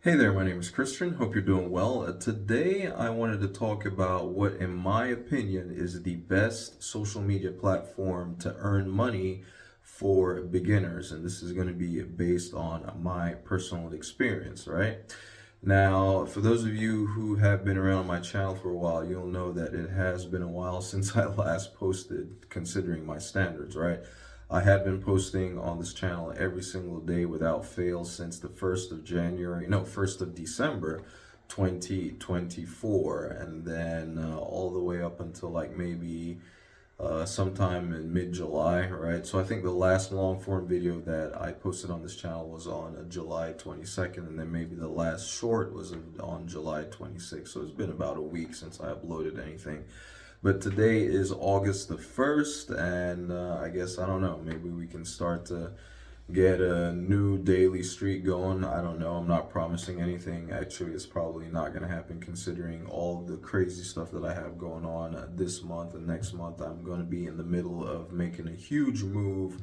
Hey there, my name is Christian. Hope you're doing well. Today, I wanted to talk about what, in my opinion, is the best social media platform to earn money for beginners. And this is going to be based on my personal experience, right? Now, for those of you who have been around my channel for a while, you'll know that it has been a while since I last posted, considering my standards, right? I had been posting on this channel every single day without fail since the 1st of January, no, 1st of December 2024, and then all the way up until like maybe sometime in mid-July, right? So I think the last long form video that I posted on this channel was on July 22nd, and then maybe the last short was on July 26th. So it's been about a week since I uploaded anything. But today is August the 1st, and I guess, I don't know, maybe we can start to get a new daily streak going. I don't know. I'm not promising anything. Actually, it's probably not going to happen considering all the crazy stuff that I have going on this month and next month. I'm going to be in the middle of making a huge move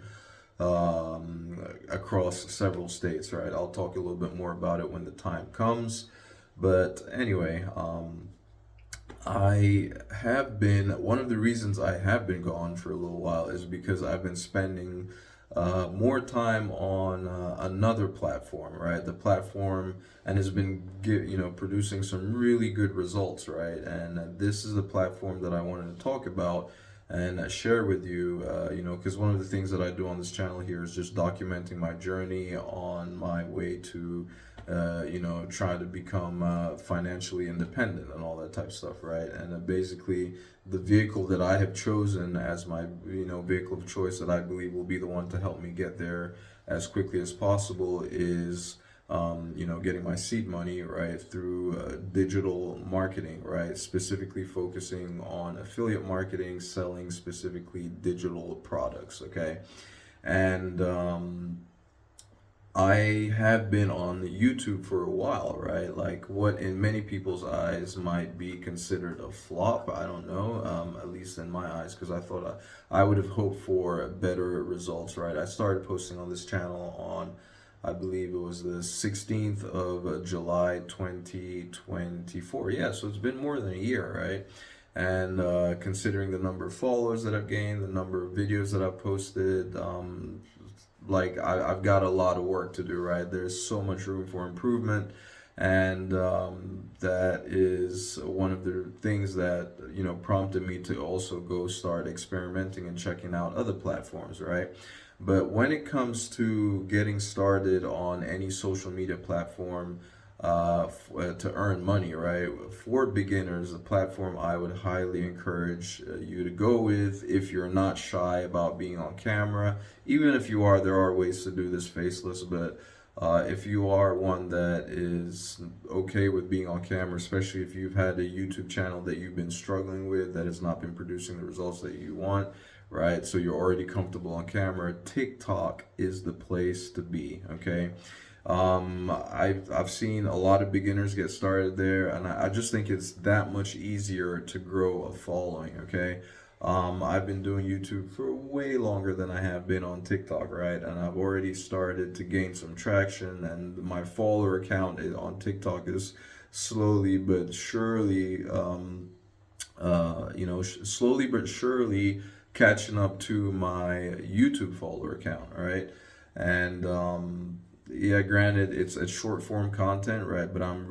across several states, right? I'll talk a little bit more about it when the time comes. But anyway, one of the reasons I have been gone for a little while is because I've been spending more time on another platform, right? The platform, and has been, producing some really good results, right? And this is the platform that I wanted to talk about and share with you, because one of the things that I do on this channel here is just documenting my journey on my way to, try to become financially independent and all that type of stuff, right? And basically, the vehicle that I have chosen as my, vehicle of choice that I believe will be the one to help me get there as quickly as possible is getting my seed money, right, through digital marketing, right, specifically focusing on affiliate marketing, selling specifically digital products, okay? And I have been on YouTube for a while, right? Like what in many people's eyes might be considered a flop. I don't know, at least in my eyes, because I thought I would have hoped for better results, right? I started posting on this channel on, I believe it was the 16th of July 2024. Yeah, so it's been more than a year, right? And considering the number of followers that I've gained, the number of videos that I've posted, I've got a lot of work to do, right? There's so much room for improvement, and that is one of the things that prompted me to also go start experimenting and checking out other platforms, right? But when it comes to getting started on any social media platform to earn money, right? For beginners, a platform I would highly encourage you to go with if you're not shy about being on camera. Even if you are, there are ways to do this faceless, but if you are one that is okay with being on camera, especially if you've had a YouTube channel that you've been struggling with that has not been producing the results that you want, right? So you're already comfortable on camera, TikTok is the place to be, okay? I've seen a lot of beginners get started there, and I just think it's that much easier to grow a following, okay? I've been doing YouTube for way longer than I have been on TikTok, right? And I've already started to gain some traction, and my follower count on TikTok is slowly but surely, slowly but surely catching up to my YouTube follower count, right? And yeah, granted, it's a short form content, right? But I'm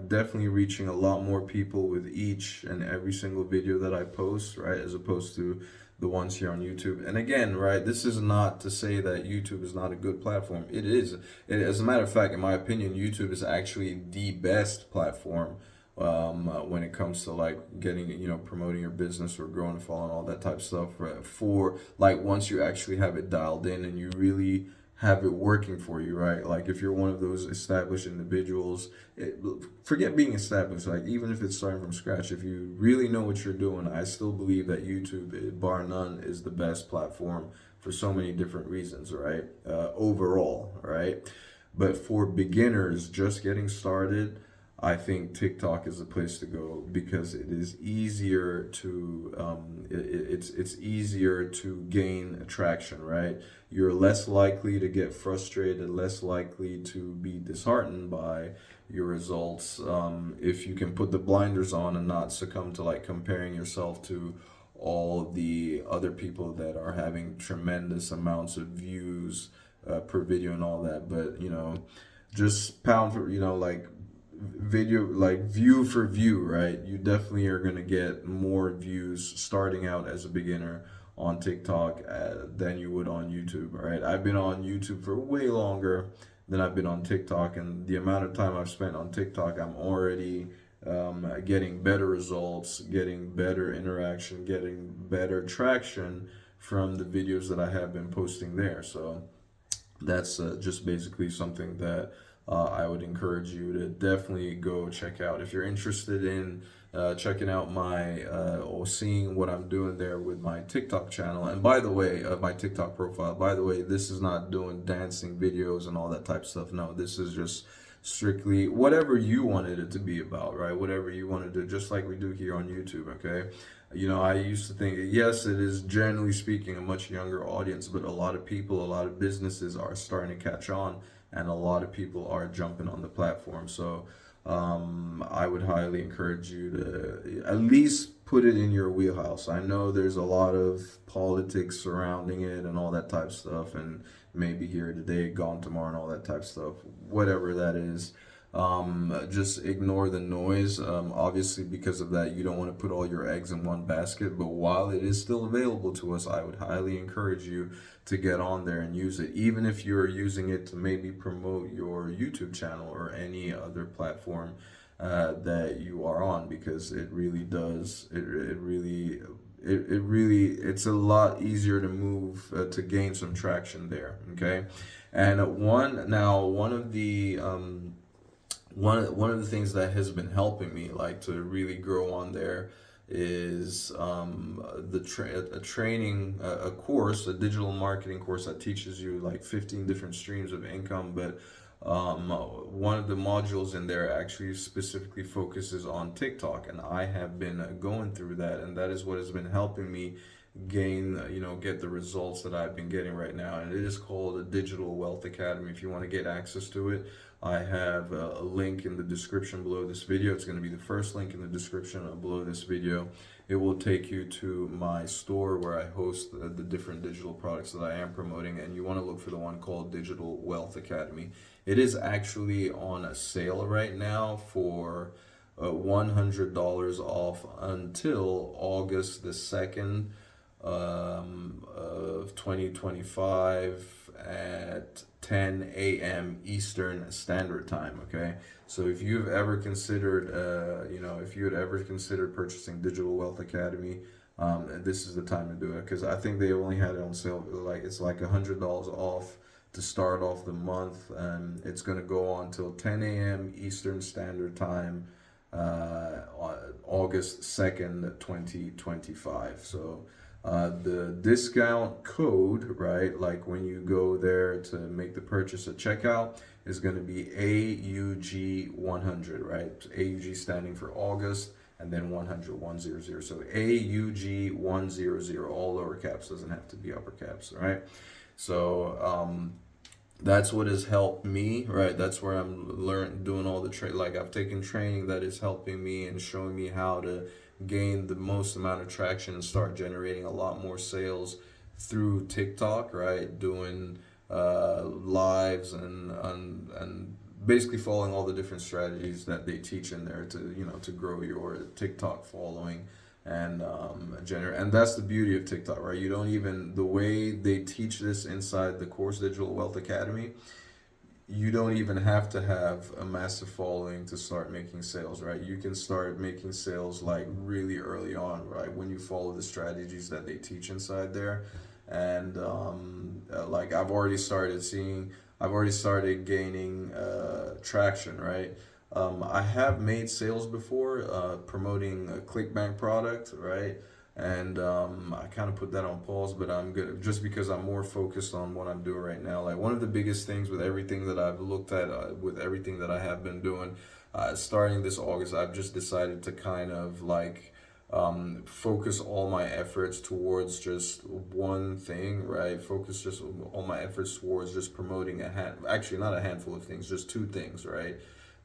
definitely reaching a lot more people with each and every single video that I post, right? As opposed to the ones here on YouTube. And again, right, this is not to say that YouTube is not a good platform. It is. As a matter of fact, in my opinion, YouTube is actually the best platform when it comes to like getting, promoting your business or growing a following, all that type of stuff, right? For like once you actually have it dialed in and you really have it working for you, right? Like if you're one of those established individuals, forget being established, like even if it's starting from scratch, if you really know what you're doing, I still believe that YouTube, bar none, is the best platform for so many different reasons, right? Overall, right? But for beginners just getting started, I think TikTok is the place to go because it is easier to it's easier to gain attraction, right? You're less likely to get frustrated, less likely to be disheartened by your results, if you can put the blinders on and not succumb to like comparing yourself to all the other people that are having tremendous amounts of views per video and all that. But just pound for like video, like view for view, right? You definitely are going to get more views starting out as a beginner on TikTok than you would on YouTube, right? I've been on YouTube for way longer than I've been on TikTok, and the amount of time I've spent on TikTok, I'm already getting better results, getting better interaction, getting better traction from the videos that I have been posting there. So that's just basically something that I would encourage you to definitely go check out. If you're interested in checking out my or seeing what I'm doing there with my TikTok channel, and by the way, my TikTok profile, by the way, this is not doing dancing videos and all that type of stuff. No, this is just strictly whatever you wanted it to be about, right? Whatever you want to do, just like we do here on YouTube, okay? I used to think, yes, it is generally speaking a much younger audience, but a lot of people, a lot of businesses are starting to catch on, and a lot of people are jumping on the platform. So I would highly encourage you to at least put it in your wheelhouse. I know there's a lot of politics surrounding it and all that type of stuff, and maybe here today, gone tomorrow, and all that type of stuff, whatever that is. Just ignore the noise. Obviously, because of that, you don't want to put all your eggs in one basket. But while it is still available to us, I would highly encourage you to get on there and use it, even if you're using it to maybe promote your YouTube channel or any other platform that you are on, because it really does. It's a lot easier to move to gain some traction there. Okay, and one of the one of the things that has been helping me like to really grow on there is a training, a course, a digital marketing course that teaches you like 15 different streams of income. But one of the modules in there actually specifically focuses on TikTok, and I have been going through that, and that is what has been helping me get the results that I've been getting right now. And it is called a Digital Wealth Academy. If you want to get access to it, I have a link in the description below this video. It's going to be the first link in the description below this video. It will take you to my store where I host the different digital products that I am promoting, and you want to look for the one called Digital Wealth Academy. It is actually on a sale right now for $100 off until August the 2nd of 2025 at 10 a.m. Eastern Standard Time. Okay, so if you've ever considered, if you had ever considered purchasing Digital Wealth Academy, this is the time to do it, because I think they only had it on sale. Like it's like $100 off to start off the month, and it's gonna go on till 10 a.m. Eastern Standard Time, August 2nd, 2025. So the discount code, right, like when you go there to make the purchase at checkout, is going to be AUG100, right? AUG standing for August, and then 100, 100. So AUG100, all lower caps, doesn't have to be upper caps, right? So that's what has helped me, right? That's where I'm doing all the like I've taken training that is helping me and showing me how to gain the most amount of traction and start generating a lot more sales through TikTok, right? Doing lives and basically following all the different strategies that they teach in there to grow your TikTok following and generate. And that's the beauty of TikTok, right? You don't even, the way they teach this inside the course Digital Wealth Academy, you don't even have to have a massive following to start making sales, right? You can start making sales like really early on, right? When you follow the strategies that they teach inside there. And like I've already started gaining traction, right? I have made sales before promoting a ClickBank product, right? and I kind of put that on pause. But I'm good just because I'm more focused on what I'm doing right now. Like one of the biggest things with everything that I've looked at, with everything that I have been doing, starting this August, I've just decided to kind of like focus all my efforts towards just one thing, right? Focus just all my efforts towards just promoting actually not a handful of things, just two things, right?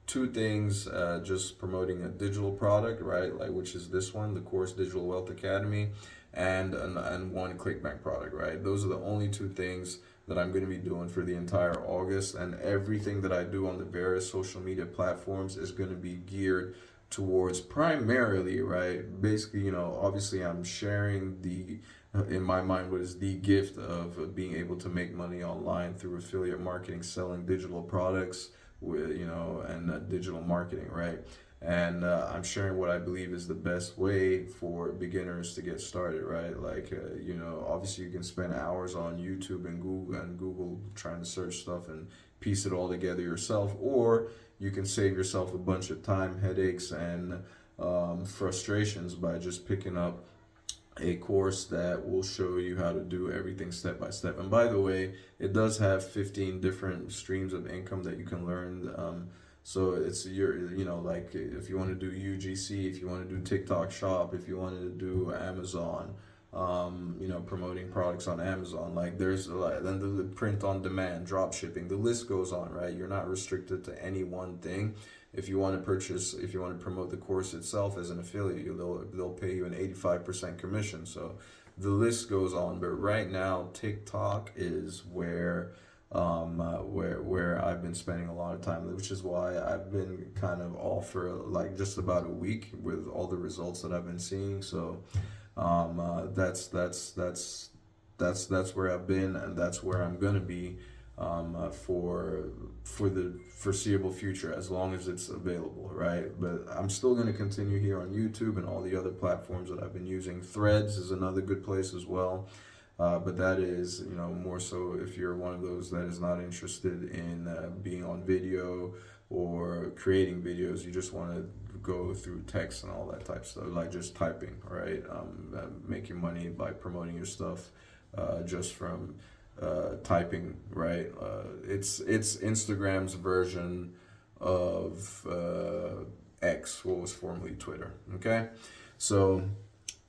Two things, just promoting a digital product, right? Like which is this one, the course Digital Wealth Academy, and one ClickBank product, right? Those are the only two things that I'm going to be doing for the entire August, and everything that I do on the various social media platforms is going to be geared towards primarily, right? Basically, obviously I'm sharing in my mind, what is the gift of being able to make money online through affiliate marketing, selling digital products with, and digital marketing, right? And I'm sharing what I believe is the best way for beginners to get started, right? Like, obviously you can spend hours on YouTube and Google trying to search stuff and piece it all together yourself, or you can save yourself a bunch of time, headaches, and frustrations by just picking up a course that will show you how to do everything step by step. And by the way, it does have 15 different streams of income that you can learn. So it's like if you want to do UGC, if you want to do TikTok Shop, if you wanted to do Amazon, promoting products on Amazon, like there's then the print on demand, drop shipping, the list goes on, right? You're not restricted to any one thing. If you want to promote the course itself as an affiliate, they'll pay you an 85% commission. So the list goes on. But right now, TikTok is where I've been spending a lot of time, which is why I've been kind of off for like just about a week with all the results that I've been seeing. So that's where I've been, and that's where I'm gonna be for the foreseeable future, as long as it's available, right? But I'm still gonna continue here on YouTube and all the other platforms that I've been using. Threads is another good place as well. But that is, more so if you're one of those that is not interested in being on video or creating videos. You just want to go through text and all that type of stuff, like just typing, right? Making money by promoting your stuff just from typing, right? It's Instagram's version of X, what was formerly Twitter. Okay, so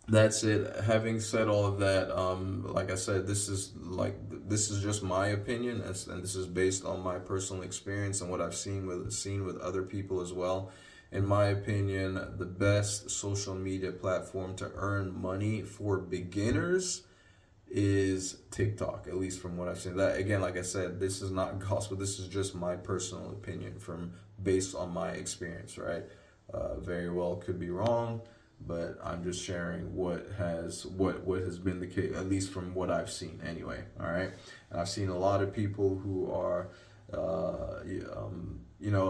that's it. Having said all of that, like I said, this is just my opinion, and this is based on my personal experience and what I've seen with other people as well. In my opinion, the best social media platform to earn money for beginners is TikTok, at least from what I've seen. That again, like I said, this is not gospel. This is just my personal opinion based on my experience, right? Very well could be wrong, but I'm just sharing what has been the case, at least from what I've seen anyway. All right, and I've seen a lot of people who are, a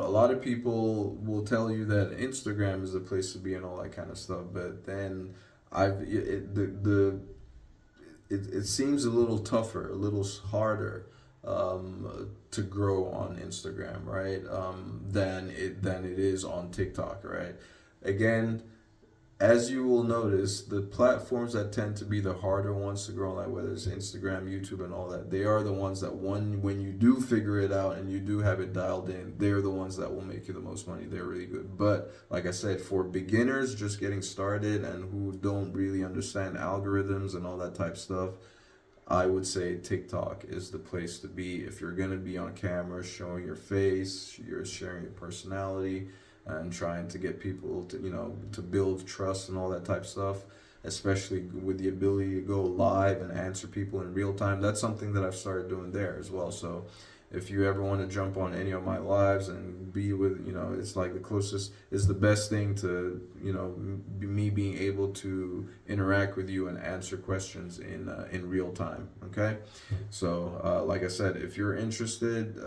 lot of people will tell you that Instagram is the place to be and all that kind of stuff, but then it seems a little tougher, a little harder to grow on Instagram, right? Than it is on TikTok, right? Again, as you will notice, the platforms that tend to be the harder ones to grow, like whether it's Instagram, YouTube, and all that, they are the ones that when you do figure it out and you do have it dialed in, they're the ones that will make you the most money. They're really good. But like I said, for beginners just getting started and who don't really understand algorithms and all that type of stuff, I would say TikTok is the place to be if you're gonna be on camera, showing your face, you're sharing your personality, and trying to get people to build trust and all that type of stuff, especially with the ability to go live and answer people in real time. That's something that I've started doing there as well. So if you ever want to jump on any of my lives and be with, it's like the closest is the best thing to, me being able to interact with you and answer questions in real time. Okay, so like I said, if you're interested,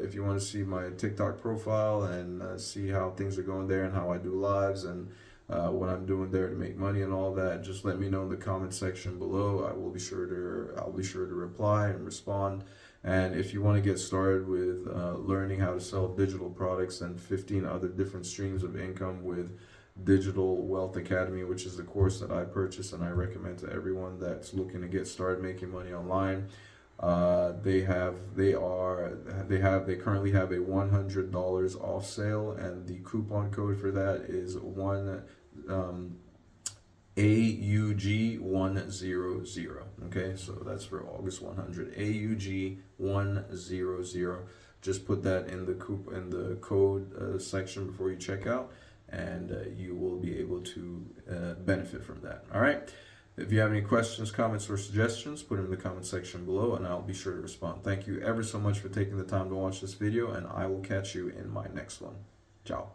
if you want to see my TikTok profile and see how things are going there and how I do lives and what I'm doing there to make money and all that, just let me know in the comment section below. I'll be sure to reply and respond. And if you want to get started with learning how to sell digital products and 15 other different streams of income with Digital Wealth Academy, which is the course that I purchased and I recommend to everyone that's looking to get started making money online. They currently have a $100 off sale, and the coupon code for that is AUG100. Okay, so that's for August 100. AUG100. Just put that in the code section before you check out, and you will be able to benefit from that. All right. If you have any questions, comments, or suggestions, put them in the comment section below, and I'll be sure to respond. Thank you ever so much for taking the time to watch this video, and I will catch you in my next one. Ciao.